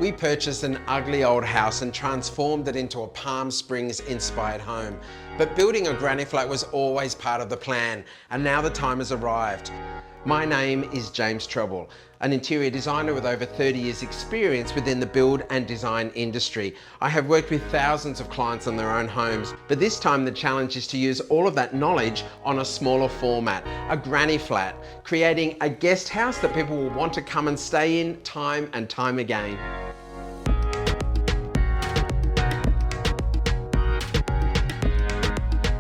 We purchased an ugly old house and transformed it into a Palm Springs inspired home. But building a granny flat was always part of the plan, and now the time has arrived. My name is James Treble, an interior designer with over 30 years experience within the build and design industry. I have worked with thousands of clients on their own homes, but this time the challenge is to use all of that knowledge on a smaller format, a granny flat, creating a guest house that people will want to come and stay in time and time again.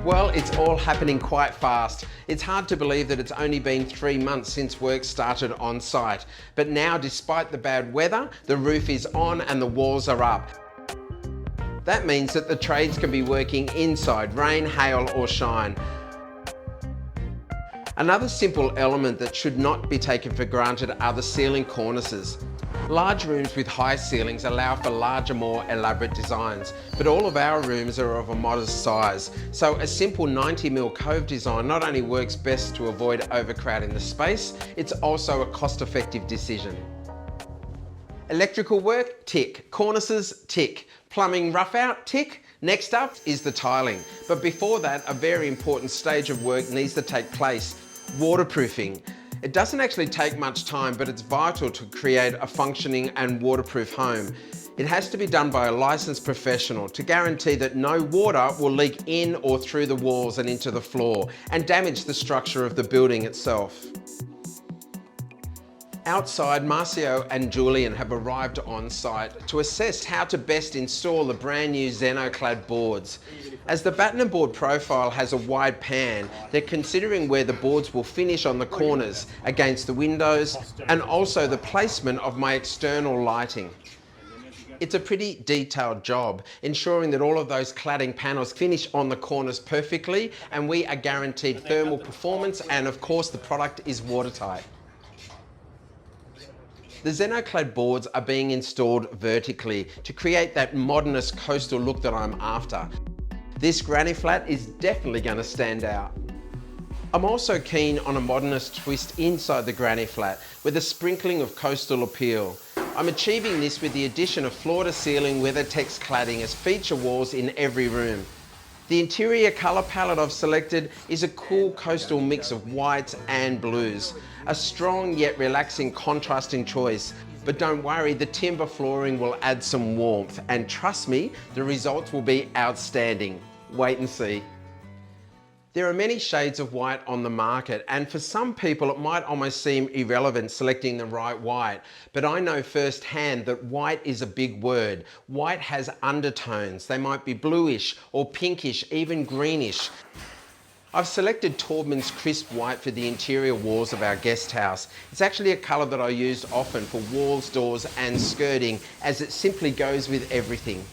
Well, it's all happening quite fast. It's hard to believe that it's only been 3 months since work started on site. But now, despite the bad weather, the roof is on and the walls are up. That means that the trades can be working inside, rain, hail, or shine. Another simple element that should not be taken for granted are the ceiling cornices. Large rooms with high ceilings allow for larger, more elaborate designs, but all of our rooms are of a modest size, so a simple 90mm cove design not only works best to avoid overcrowding the space, it's also a cost-effective decision. Electrical work, tick. Cornices, tick. Plumbing rough out, tick. Next up is the tiling, but before that, a very important stage of work needs to take place: waterproofing. It doesn't actually take much time, but it's vital to create a functioning and waterproof home. It has to be done by a licensed professional to guarantee that no water will leak in or through the walls and into the floor and damage the structure of the building itself. Outside, Marcio and Julian have arrived on site to assess how to best install the brand new Xenoclad boards. As the batten board profile has a wide pan, they're considering where the boards will finish on the corners, against the windows, and also the placement of my external lighting. It's a pretty detailed job, ensuring that all of those cladding panels finish on the corners perfectly, and we are guaranteed thermal performance, and of course the product is watertight. The Xenoclad boards are being installed vertically to create that modernist coastal look that I'm after. This granny flat is definitely going to stand out. I'm also keen on a modernist twist inside the granny flat with a sprinkling of coastal appeal. I'm achieving this with the addition of floor-to-ceiling WeatherTex cladding as feature walls in every room. The interior colour palette I've selected is a cool coastal mix of whites and blues. A strong yet relaxing contrasting choice. But don't worry, the timber flooring will add some warmth, and trust me, the results will be outstanding. Wait and see. There are many shades of white on the market, and for some people it might almost seem irrelevant selecting the right white, but I know firsthand that white is a big word. White has undertones. They might be bluish or pinkish, even greenish. I've selected Taubman's crisp white for the interior walls of our guest house. It's actually a colour that I use often for walls, doors and skirting, as it simply goes with everything.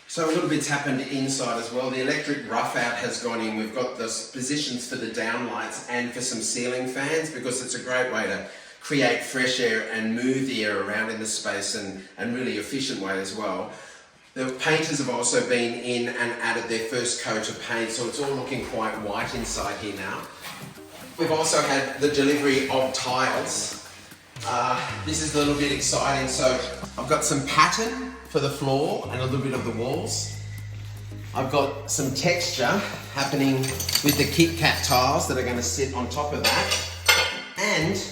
So a little bit's happened inside as well. The electric rough out has gone in. We've got the positions for the downlights and for some ceiling fans, because it's a great way to create fresh air and move the air around in the space, and really efficient way as well. The painters have also been in and added their first coat of paint, so it's all looking quite white inside here now. We've also had the delivery of tiles. This is a little bit exciting. So I've got some pattern for the floor and a little bit of the walls. I've got some texture happening with the Kit Kat tiles that are going to sit on top of that. And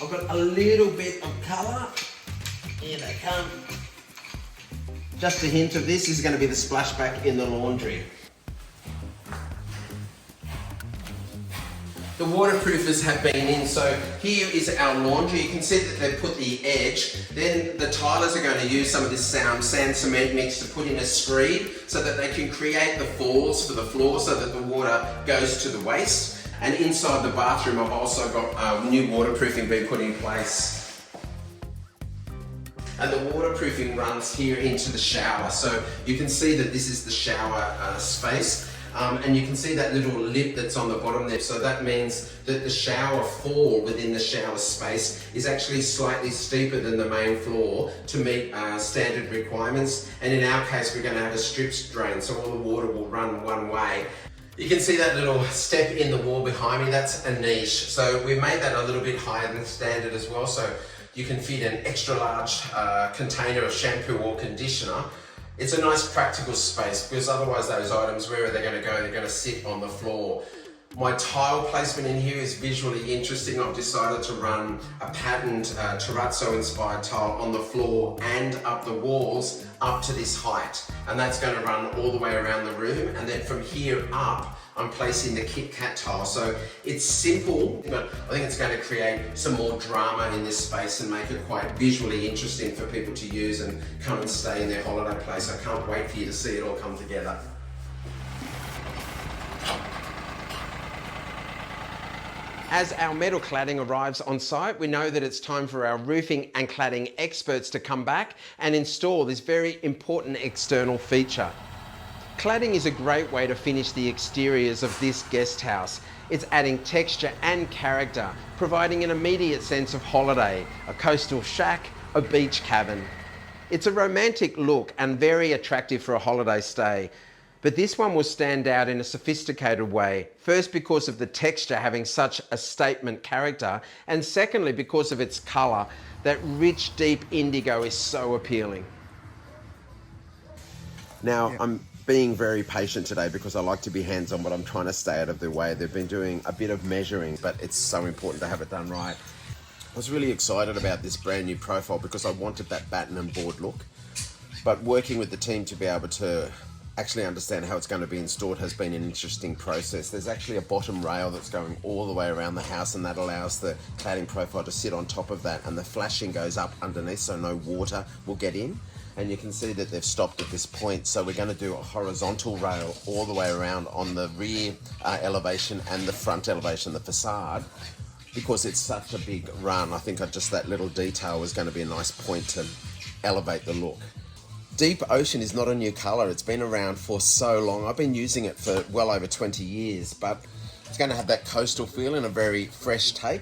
I've got a little bit of colour. Here they come. Just a hint of this is going to be the splashback in the laundry. The waterproofers have been in, so here is our laundry. You can see that they've put the edge. Then the tilers are going to use some of this sand cement mix to put in a screed so that they can create the falls for the floor so that the water goes to the waste. And inside the bathroom I've also got new waterproofing being put in place. And the waterproofing runs here into the shower. So you can see that this is the shower space. And you can see that little lip that's on the bottom there. So that means that the shower fall within the shower space is actually slightly steeper than the main floor to meet standard requirements. And in our case, we're going to have a strip drain, so all the water will run one way. You can see that little step in the wall behind me, that's a niche. So we made that a little bit higher than standard as well. So you can fit an extra large container of shampoo or conditioner. It's a nice practical space because otherwise those items, where are they going to go? They're going to sit on the floor. My tile placement in here is visually interesting. I've decided to run a patterned terrazzo inspired tile on the floor and up the walls up to this height. And that's going to run all the way around the room. And then from here up, I'm placing the Kit Kat tile. So it's simple, but I think it's going to create some more drama in this space and make it quite visually interesting for people to use and come and stay in their holiday place. I can't wait for you to see it all come together. As our metal cladding arrives on site, we know that it's time for our roofing and cladding experts to come back and install this very important external feature. Cladding is a great way to finish the exteriors of this guest house. It's adding texture and character, providing an immediate sense of holiday, a coastal shack, a beach cabin. It's a romantic look and very attractive for a holiday stay. But this one will stand out in a sophisticated way. First, because of the texture having such a statement character, and secondly, because of its colour. That rich, deep indigo is so appealing. Now, I'm being very patient today because I like to be hands-on, but I'm trying to stay out of their way. They've been doing a bit of measuring, but it's so important to have it done right. I was really excited about this brand new profile because I wanted that batten and board look, but working with the team to be able to actually understand how it's going to be installed has been an interesting process. There's actually a bottom rail that's going all the way around the house, and that allows the cladding profile to sit on top of that, and the flashing goes up underneath so no water will get in. And you can see that they've stopped at this point, so we're going to do a horizontal rail all the way around on the rear elevation and the front elevation, the facade, because it's such a big run. I think just that little detail is going to be a nice point to elevate the look. Deep ocean is not a new colour. It's been around for so long. I've been using it for well over 20 years, but it's going to have that coastal feel and a very fresh take.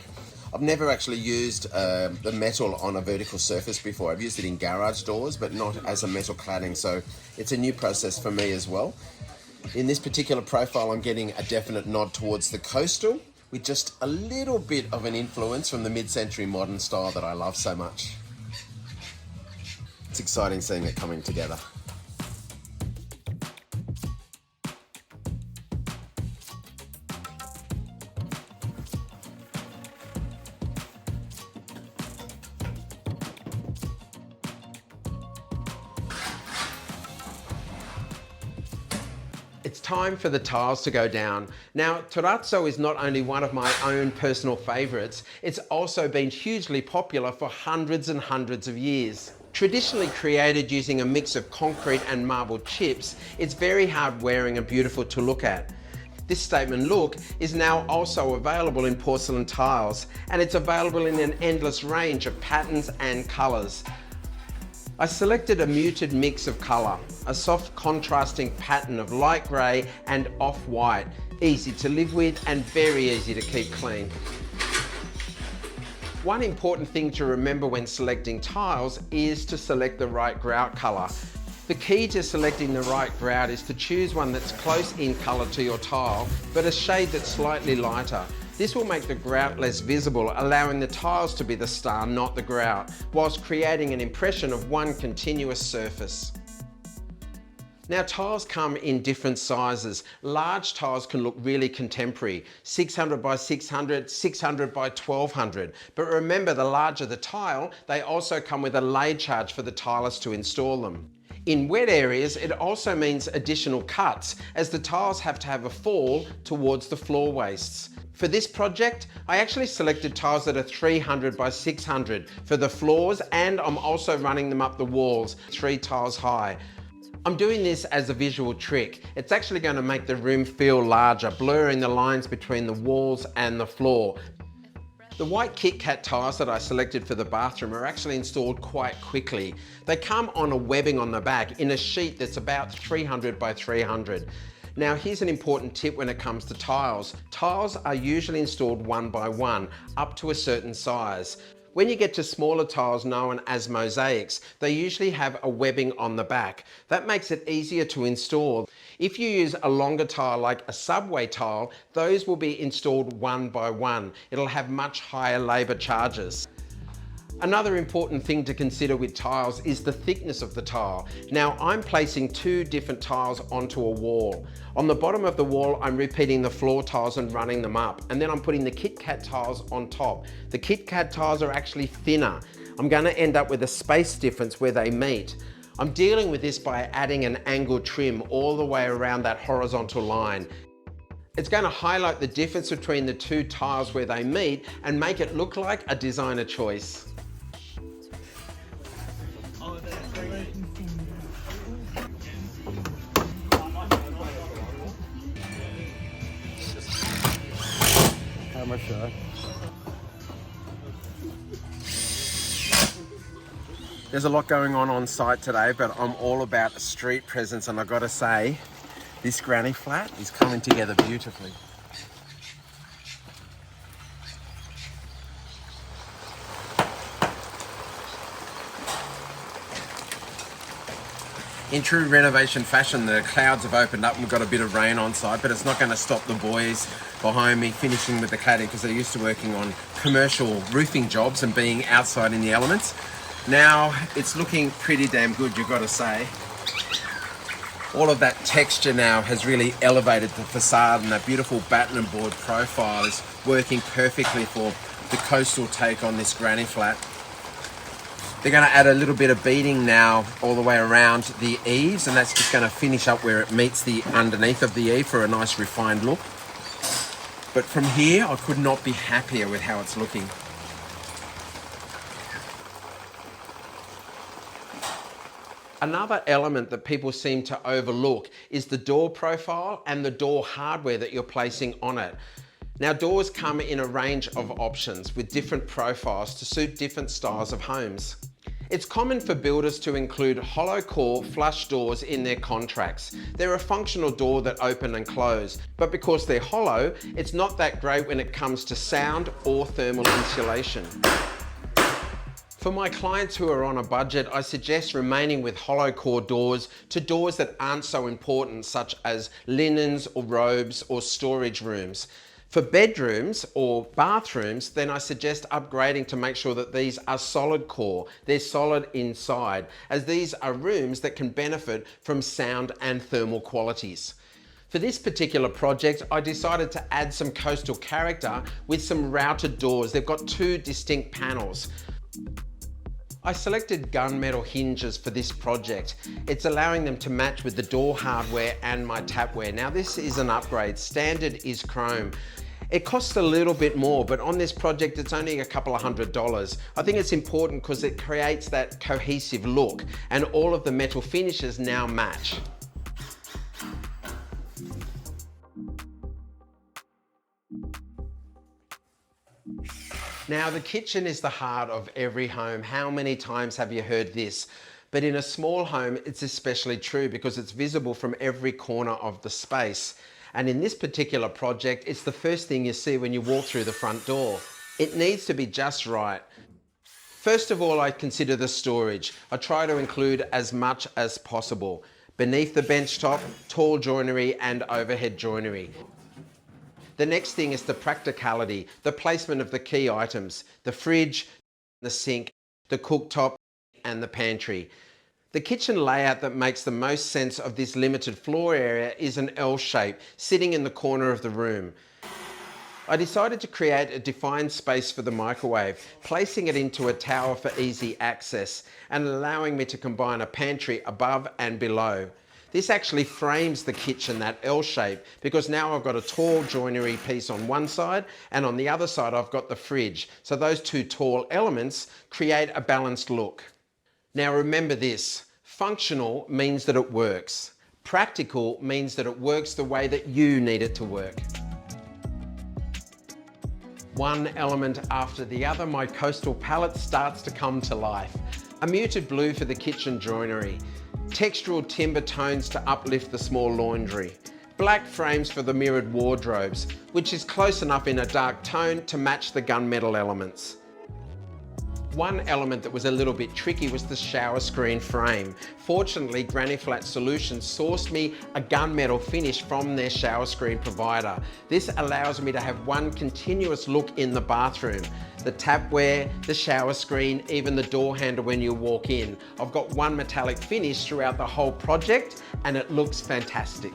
I've never actually used the metal on a vertical surface before. I've used it in garage doors, but not as a metal cladding, so it's a new process for me as well. In this particular profile, I'm getting a definite nod towards the coastal, with just a little bit of an influence from the mid-century modern style that I love so much. It's exciting seeing it coming together. It's time for the tiles to go down. Now, terrazzo is not only one of my own personal favourites, it's also been hugely popular for hundreds and hundreds of years. Traditionally created using a mix of concrete and marble chips, it's very hard wearing and beautiful to look at. This statement look is now also available in porcelain tiles, and it's available in an endless range of patterns and colours. I selected a muted mix of colour, a soft contrasting pattern of light grey and off-white, easy to live with and very easy to keep clean. One important thing to remember when selecting tiles is to select the right grout colour. The key to selecting the right grout is to choose one that's close in colour to your tile, but a shade that's slightly lighter. This will make the grout less visible, allowing the tiles to be the star, not the grout, whilst creating an impression of one continuous surface. Now, tiles come in different sizes. Large tiles can look really contemporary, 600 by 600, 600 by 1200. But remember, the larger the tile, they also come with a lay charge for the tilers to install them. In wet areas, it also means additional cuts, as the tiles have to have a fall towards the floor wastes. For this project, I actually selected tiles that are 300 by 600 for the floors, and I'm also running them up the walls, 3 tiles high. I'm doing this as a visual trick. It's actually going to make the room feel larger, blurring the lines between the walls and the floor. The white Kit Kat tiles that I selected for the bathroom are actually installed quite quickly. They come on a webbing on the back in a sheet that's about 300 by 300. Now, here's an important tip when it comes to tiles. Tiles are usually installed one by one, up to a certain size. When you get to smaller tiles known as mosaics, they usually have a webbing on the back. That makes it easier to install. If you use a longer tile like a subway tile, those will be installed one by one. It'll have much higher labour charges. Another important thing to consider with tiles is the thickness of the tile. Now I'm placing 2 different tiles onto a wall. On the bottom of the wall, I'm repeating the floor tiles and running them up. And then I'm putting the Kit Kat tiles on top. The Kit Kat tiles are actually thinner. I'm gonna end up with a space difference where they meet. I'm dealing with this by adding an angle trim all the way around that horizontal line. It's going to highlight the difference between the 2 tiles where they meet and make it look like a designer choice. Camera shy. There's a lot going on site today, but I'm all about a street presence, and I've got to say, this granny flat is coming together beautifully. In true renovation fashion, the clouds have opened up and we've got a bit of rain on site, but it's not going to stop the boys behind me finishing with the cladding because they're used to working on commercial roofing jobs and being outside in the elements. Now it's looking pretty damn good, you've got to say. All of that texture now has really elevated the facade, and that beautiful batten and board profile is working perfectly for the coastal take on this granny flat. They're going to add a little bit of beading now all the way around the eaves, and that's just going to finish up where it meets the underneath of the eave for a nice refined look. But from here, I could not be happier with how it's looking. Another element that people seem to overlook is the door profile and the door hardware that you're placing on it. Now, doors come in a range of options with different profiles to suit different styles of homes. It's common for builders to include hollow core flush doors in their contracts. They're a functional door that open and close, but because they're hollow, it's not that great when it comes to sound or thermal insulation. For my clients who are on a budget, I suggest remaining with hollow core doors to doors that aren't so important, such as linens or robes or storage rooms. For bedrooms or bathrooms, then I suggest upgrading to make sure that these are solid core. They're solid inside, as these are rooms that can benefit from sound and thermal qualities. For this particular project, I decided to add some coastal character with some routed doors. They've got 2 distinct panels. I selected gunmetal hinges for this project. It's allowing them to match with the door hardware and my tapware. Now this is an upgrade, standard is chrome. It costs a little bit more, but on this project it's only a couple of $100. I think it's important because it creates that cohesive look and all of the metal finishes now match. Now, the kitchen is the heart of every home. How many times have you heard this? But in a small home, it's especially true because it's visible from every corner of the space. And in this particular project, it's the first thing you see when you walk through the front door. It needs to be just right. First of all, I consider the storage. I try to include as much as possible. Beneath the benchtop, tall joinery and overhead joinery. The next thing is the practicality, the placement of the key items, the fridge, the sink, the cooktop, and the pantry. The kitchen layout that makes the most sense of this limited floor area is an L shape, sitting in the corner of the room. I decided to create a defined space for the microwave, placing it into a tower for easy access, and allowing me to combine a pantry above and below. This actually frames the kitchen, that L shape, because now I've got a tall joinery piece on one side and on the other side I've got the fridge. So those 2 tall elements create a balanced look. Now remember this, functional means that it works. Practical means that it works the way that you need it to work. One element after the other, my coastal palette starts to come to life. A muted blue for the kitchen joinery. Textural timber tones to uplift the small laundry. Black frames for the mirrored wardrobes, which is close enough in a dark tone to match the gunmetal elements. One element that was a little bit tricky was the shower screen frame. Fortunately, Granny Flat Solutions sourced me a gunmetal finish from their shower screen provider. This allows me to have one continuous look in the bathroom. The tapware, the shower screen, even the door handle when you walk in. I've got one metallic finish throughout the whole project and it looks fantastic.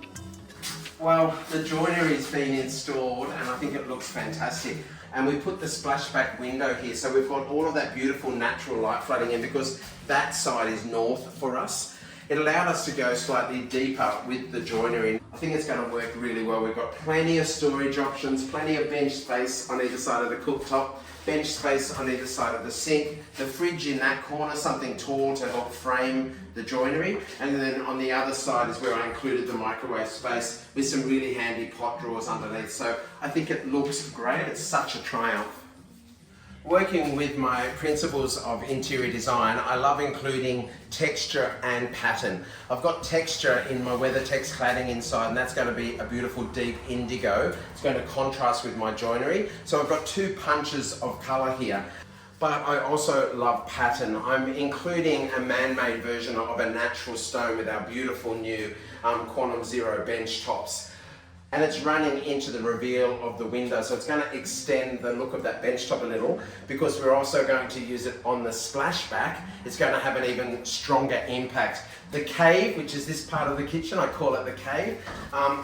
Well, the joinery's been installed and I think it looks fantastic. And we put the splashback window here, so we've got all of that beautiful natural light flooding in because that side is north for us. It allowed us to go slightly deeper with the joinery. I think it's going to work really well. We've got plenty of storage options, plenty of bench space on either side of the cooktop, bench space on either side of the sink, the fridge in that corner, something tall to help frame the joinery, and then on the other side is where I included the microwave space with some really handy pot drawers underneath. So I think it looks great. It's such a triumph. Working with my principles of interior design, I love including texture and pattern. I've got texture in my WeatherTex cladding inside, and that's going to be a beautiful deep indigo. It's going to contrast with my joinery. So I've got two punches of colour here. But I also love pattern. I'm including a man-made version of a natural stone with our beautiful new Quantum Zero bench tops. And it's running into the reveal of the window, so it's going to extend the look of that bench top a little. Because we're also going to use it on the splashback, it's going to have an even stronger impact. The cave, which is this part of the kitchen, I call it the cave,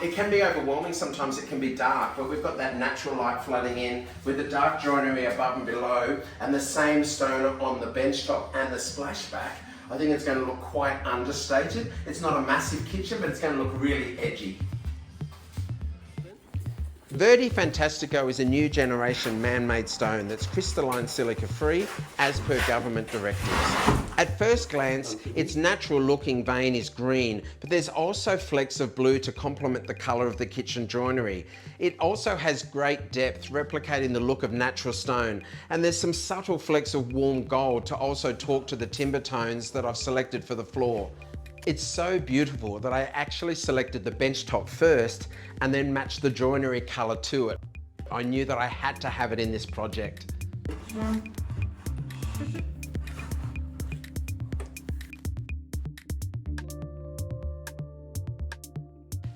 it can be overwhelming, sometimes it can be dark, but we've got that natural light flooding in with the dark joinery above and below and the same stone on the bench top and the splashback. I think it's going to look quite understated. It's not a massive kitchen, but it's going to look really edgy. Verde Fantastico is a new generation man-made stone that's crystalline silica free as per government directives. At first glance, its natural looking vein is green, but there's also flecks of blue to complement the colour of the kitchen joinery. It also has great depth, replicating the look of natural stone, and there's some subtle flecks of warm gold to also talk to the timber tones that I've selected for the floor. It's so beautiful that I actually selected the bench top first and then matched the joinery colour to it. I knew that I had to have it in this project.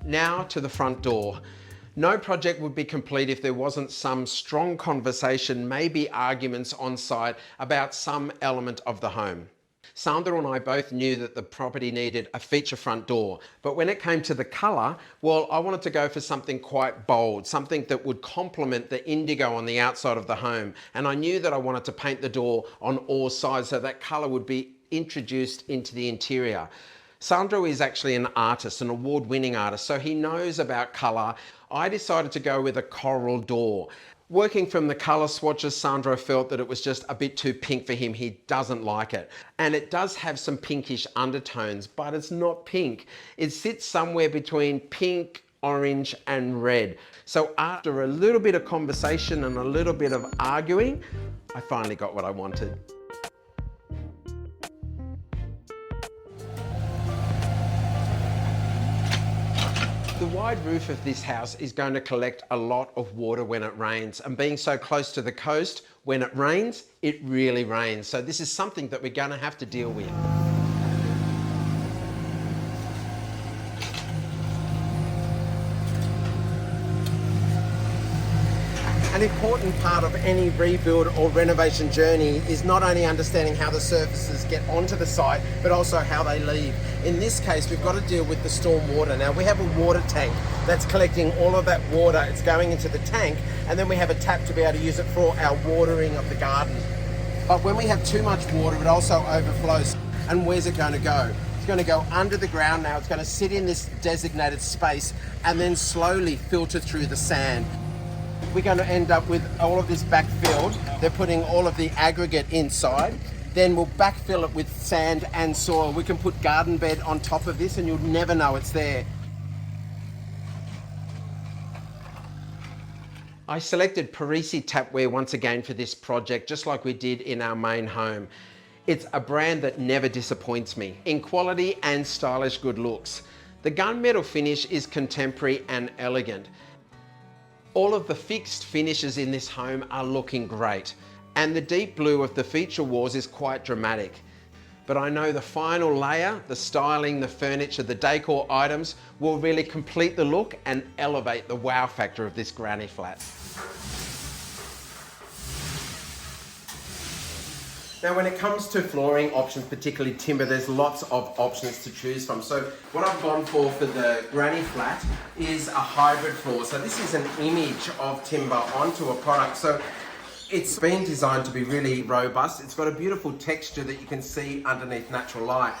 Now to the front door. No project would be complete if there wasn't some strong conversation, maybe arguments on site about some element of the home. Sandra and I both knew that the property needed a feature front door, but when it came to the colour, well, I wanted to go for something quite bold, something that would complement the indigo on the outside of the home. And I knew that I wanted to paint the door on all sides so that colour would be introduced into the interior. Sandro is actually an artist, an award-winning artist, so he knows about colour. I decided to go with a coral door. Working from the colour swatches, Sandro felt that it was just a bit too pink for him. He doesn't like it. And it does have some pinkish undertones, but it's not pink. It sits somewhere between pink, orange and red. So after a little bit of conversation and a little bit of arguing, I finally got what I wanted. The wide roof of this house is going to collect a lot of water when it rains, and being so close to the coast, when it rains, it really rains. So this is something that we're going to have to deal with. An important part of any rebuild or renovation journey is not only understanding how the surfaces get onto the site, but also how they leave. In this case, we've got to deal with the storm water. Now, we have a water tank that's collecting all of that water. It's going into the tank, and then we have a tap to be able to use it for our watering of the garden. But when we have too much water, it also overflows. And where's it going to go? It's going to go under the ground now. It's going to sit in this designated space and then slowly filter through the sand. We're going to end up with all of this backfilled. They're putting all of the aggregate inside. Then we'll backfill it with sand and soil. We can put garden bed on top of this and you'll never know it's there. I selected Parisi tapware once again for this project, just like we did in our main home. It's a brand that never disappoints me in quality and stylish good looks. The gunmetal finish is contemporary and elegant. All of the fixed finishes in this home are looking great. And the deep blue of the feature walls is quite dramatic. But I know the final layer, the styling, the furniture, the decor items will really complete the look and elevate the wow factor of this granny flat. Now when it comes to flooring options, particularly timber, there's lots of options to choose from. So what I've gone for the granny flat is a hybrid floor. So this is an image of timber onto a product. So it's been designed to be really robust. It's got a beautiful texture that you can see underneath natural light.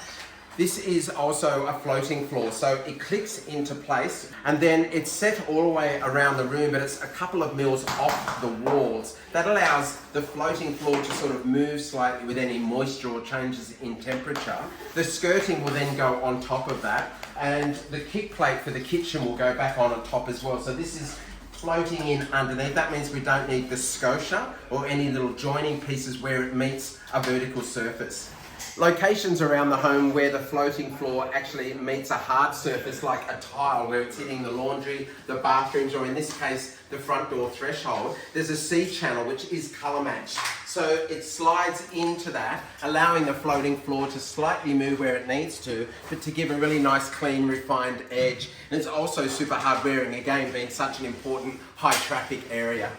This is also a floating floor, so it clicks into place and then it's set all the way around the room, but it's a couple of mils off the walls. That allows the floating floor to sort of move slightly with any moisture or changes in temperature. The skirting will then go on top of that, and the kick plate for the kitchen will go back on top as well. So this is floating in underneath. That means we don't need the scotia or any little joining pieces where it meets a vertical surface. Locations around the home where the floating floor actually meets a hard surface like a tile where it's hitting the laundry, the bathrooms, or in this case, the front door threshold, there's a C channel which is colour matched. So it slides into that, allowing the floating floor to slightly move where it needs to, but to give a really nice, clean, refined edge. And it's also super hard wearing, again, being such an important high traffic area.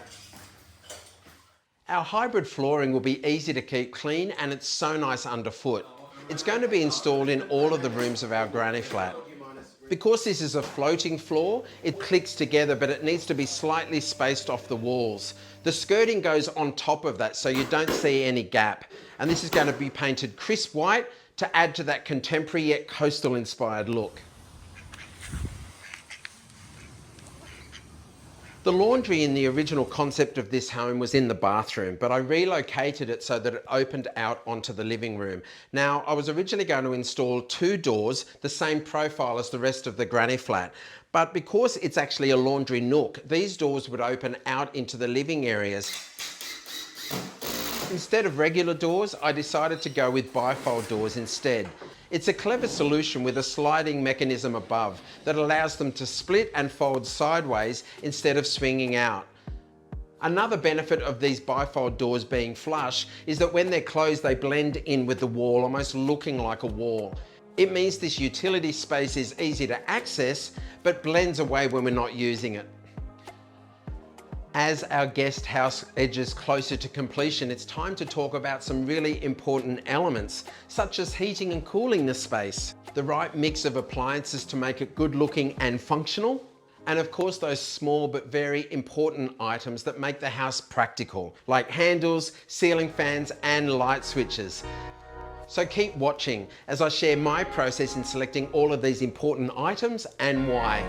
Our hybrid flooring will be easy to keep clean and it's so nice underfoot. It's going to be installed in all of the rooms of our granny flat. Because this is a floating floor, it clicks together, but it needs to be slightly spaced off the walls. The skirting goes on top of that so you don't see any gap. And this is going to be painted crisp white to add to that contemporary yet coastal inspired look. The laundry in the original concept of this home was in the bathroom, but I relocated it so that it opened out onto the living room. Now, I was originally going to install 2 doors, the same profile as the rest of the granny flat, but because it's actually a laundry nook, these doors would open out into the living areas. Instead of regular doors, I decided to go with bifold doors instead. It's a clever solution with a sliding mechanism above that allows them to split and fold sideways instead of swinging out. Another benefit of these bifold doors being flush is that when they're closed, they blend in with the wall, almost looking like a wall. It means this utility space is easy to access, but blends away when we're not using it. As our guest house edges closer to completion, it's time to talk about some really important elements, such as heating and cooling the space, the right mix of appliances to make it good looking and functional, and of course those small but very important items that make the house practical, like handles, ceiling fans, and light switches. So keep watching as I share my process in selecting all of these important items and why.